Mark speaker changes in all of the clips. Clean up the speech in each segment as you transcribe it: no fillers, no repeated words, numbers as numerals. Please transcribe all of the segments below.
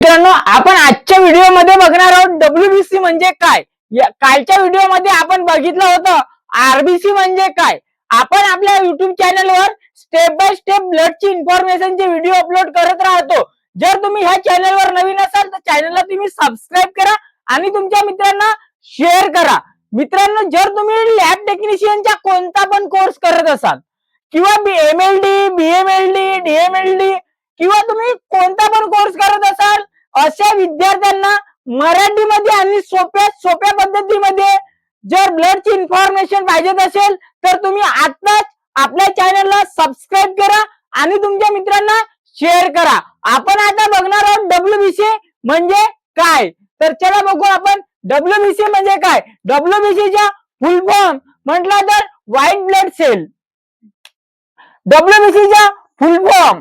Speaker 1: मित्रांनो, आपण आजच्या व्हिडिओमध्ये बघणार आहोत डब्ल्यूबीसी म्हणजे काय. कालच्या व्हिडिओमध्ये आपण बघितलं होतं आरबीसी म्हणजे काय. आपण आपल्या युट्यूब चॅनलवर स्टेप बाय स्टेप ब्लडची इन्फॉर्मेशनचे व्हिडिओ अपलोड करत राहतो. जर तुम्ही ह्या चॅनलवर नवीन असाल तर चॅनलला तुम्ही सबस्क्राईब करा आणि तुमच्या मित्रांना शेअर करा. मित्रांनो, जर तुम्ही लॅब टेक्निशियनचा कोणता पण कोर्स करत असाल किंवा एमएलडी, बीएमएलडी, डीएमएलडी किंवा तुम्ही कोणता पण कोर्स करत असाल, अशा विद्यार्थ्यांना मराठीमध्ये आणि सोप्या पद्धतीमध्ये जर ब्लडची इन्फॉर्मेशन पाहिजे असेल तर तुम्ही आताच आपल्या चॅनलला सबस्क्राईब करा आणि तुमच्या मित्रांना शेअर करा. आपण आता बघणार आहोत डब्ल्यूबीसी म्हणजे काय. तर चला बघू आपण डब्ल्यूबीसी म्हणजे काय. डब्ल्यूबीसीचा फुल फॉर्म म्हटलं तर व्हाईट ब्लड सेल. डब्ल्यूबीसीचा फुल फॉर्म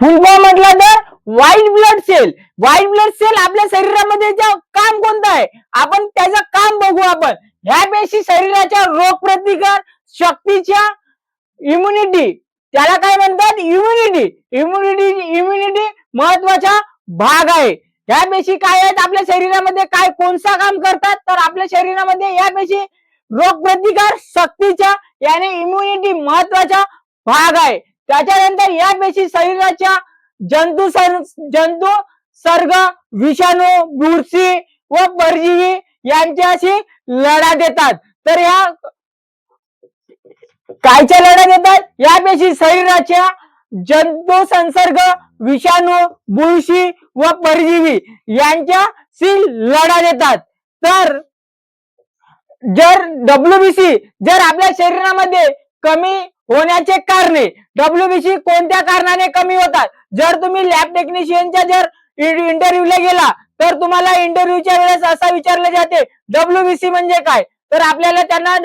Speaker 1: म्हटलं तर white blood cell. White blood cell आपल्या शरीरामध्ये काम कोणतं आहे आपण त्याचं काम बघू. आपण ह्या पेशी शरीराच्या रोग प्रतिकार शक्तीच्या इम्युनिटी, त्याला काय म्हणतात इम्युनिटी महत्वाचा भाग आहे. ह्या पेशी काय आहेत आपल्या शरीरामध्ये, काय कोणता काम करतात तर आपल्या शरीरामध्ये या पेशी रोग प्रतिकार शक्तीच्या याने इम्युनिटी महत्वाचा भाग आहे. त्याच्यानंतर या पेशी शरीराच्या जंतू सर्ग, विषाणू, बुरशी व परजीवी यांच्याशी लढा देतात. तर या कायच्या लढा देतात, या पेशी शरीराच्या जंतू संसर्ग, विषाणू, बुरशी व परजीवी यांच्याशी लढा देतात. तर जर डब्ल्यूबीसी जर आपल्या शरीरामध्ये कमी होण्याचे कारणे, डब्ल्यूबीसी कोणत्या कारणाने कमी होतात. जर तुम्ही लॅब टेक्निशियनच्या जर इंटरव्ह्यूला गेला तर तुम्हाला इंटरव्ह्यूच्या वेळेस असं विचारले जाते डब्ल्यूबीसी म्हणजे काय. तर आपल्याला त्यांना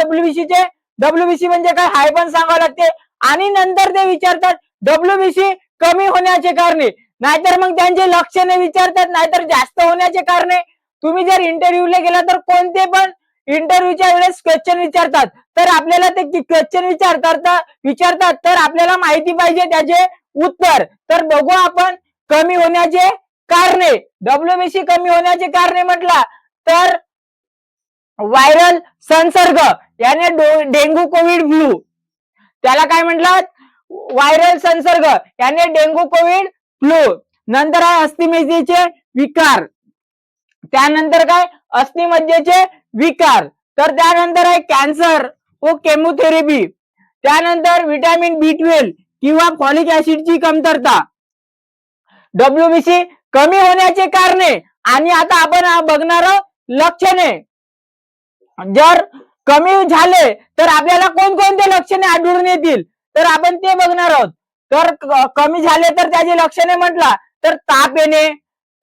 Speaker 1: डब्ल्यूबीसी म्हणजे काय हाय पण सांगावं लागते आणि नंतर ते विचारतात डब्ल्यूबीसी कमी होण्याचे कारणे, नाहीतर मग त्यांचे लक्षणे विचारतात, नाहीतर जास्त होण्याचे कारणे. तुम्ही जर इंटरव्ह्यूला गेला तर कोणते पण इंटरव्ह्यूच्या वेळेस क्वेश्चन विचारतात, तर आपल्याला ते क्वेश्चन विचारतात तर आपल्याला माहिती पाहिजे त्याचे उत्तर. तर बघू आपण कमी होण्याचे कारणे. डब्ल्यूबीसी कमी होण्याचे कारणे म्हटला तर व्हायरल संसर्ग, याने डेंग्यू, कोविड, फ्लू, त्याला काय म्हटलं व्हायरल संसर्ग, याने डेंग्यू, कोविड, फ्लू. नंतर आहे अस्थिमज्जेचे विकार, त्यानंतर काय अस्थिमज्जेचे विकार. तर त्यानंतर आहे कॅन्सर व केमोथेरपी. त्यानंतर व्हिटॅमिन B12 किंवा फॉलिक ऍसिडची कमतरता. डब्ल्यूबीसी कमी होण्याचे कारणे आणि आता आपण बघणार लक्षणे. जर कमी झाले तर आपल्याला कोणकोणते लक्षणे आढळून येतील तर आपण ते बघणार आहोत. तर कमी झाले तर त्याची लक्षणे म्हटला तर ताप येणे,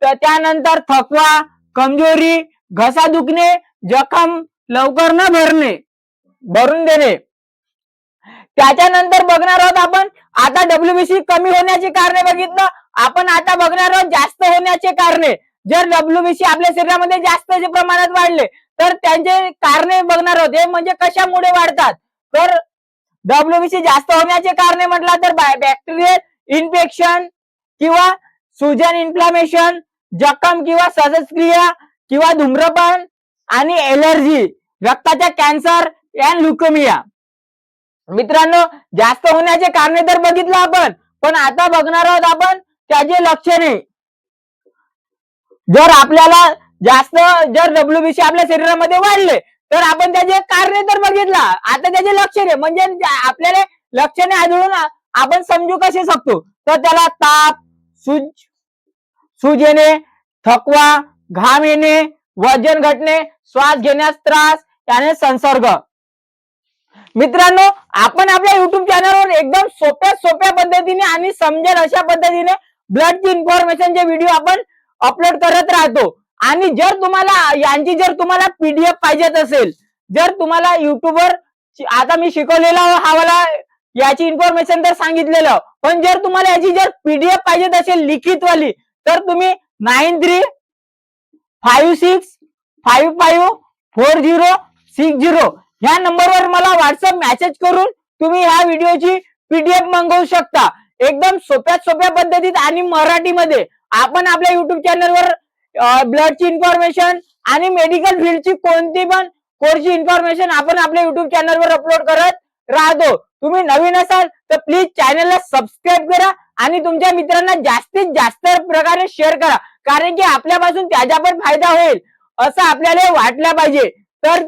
Speaker 1: त्यानंतर थकवा, कमजोरी, घसा दुखणे, जखम लवकर न भरून देणे. त्याच्यानंतर बघणार आहोत आपण आता डब्ल्यूबीसी कमी होण्याची कारणे बघितलं. आपण आता बघणार आहोत जास्त होण्याचे कारणे. जर डब्ल्यूबीसी आपल्या शरीरामध्ये जास्त प्रमाणात वाढले तर त्यांचे कारणे बघणार आहोत, हे म्हणजे कशामुळे वाढतात. तर डब्ल्यूबीसी जास्त होण्याचे कारणे म्हटलं तर बॅक्टेरियल इन्फेक्शन किंवा सुजन, इन्फ्लामेशन, जखम किंवा शस्त्रक्रिया किंवा धूम्रपान आणि एलर्जी, रक्ताचा कॅन्सर आणि ल्युकेमिया. मित्रांनो, जास्त होण्याचे कारणे तर बघितलं आपण, पण आता बघणार आहोत आपण त्याचे लक्षणे. जर आपल्याला जर डब्ल्यूबीसी आपल्या शरीरामध्ये वाढले तर आपण त्याचे कारणे तर बघितला, आता त्याचे लक्षणे म्हणजे आपल्याला लक्षणे आढळून आपण समजू कसे शकतो. तर त्याला ताप, सूज येणे, थकवा, घाम येणे, वजन घटणे, श्वास घेण्यास त्रास, त्याने संसर्ग. मित्रांनो, आपण आपल्या युट्यूब चॅनलवर एकदम सोप्या पद्धतीने आणि समजेल अशा पद्धतीने ब्लडची इन्फॉर्मेशनचे व्हिडिओ आपण अपलोड करत राहतो. आणि जर तुम्हाला पीडीएफ पाहिजेत असेल, जर तुम्हाला युट्यूबवर आता मी शिकवलेला हवाला याची इन्फॉर्मेशन तर सांगितलेलं, पण जर तुम्हाला याची पीडीएफ पाहिजेत असेल लिखित वाली तर तुम्ही 9356554060 ह्या नंबरवर मला व्हॉट्सअप मेसेज करून तुम्ही ह्या व्हिडिओची पीडीएफ मागवू शकता. एकदम सोप्या पद्धतीत आणि मराठीमध्ये आपण आपल्या युट्यूब चॅनलवर ब्लडची इन्फॉर्मेशन आणि मेडिकल फील्डची कोणती पण कोर्सची इन्फॉर्मेशन आपण आपल्या युट्यूब चॅनलवर अपलोड करत राहतो. तुम्ही नवीन असाल तर प्लीज चॅनलला सबस्क्राईब करा आणि तुमच्या मित्रांना जास्तीत जास्त प्रकारे शेअर करा, कारण की आपल्यापासून त्याचा पण फायदा होईल असं आपल्याला वाटलं पाहिजे. तर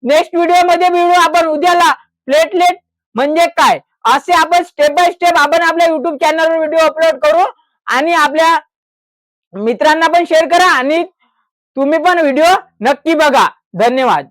Speaker 1: नेक्स्ट व्हिडिओ मध्ये मिळू आपण उद्याला. प्लेटलेट म्हणजे काय असे आपण स्टेप बाय स्टेप आपण आपल्या युट्यूब चॅनलवर व्हिडिओ अपलोड करू आणि आपल्या मित्रांना पण शेअर करा आणि तुम्ही पण व्हिडिओ नक्की बघा. धन्यवाद.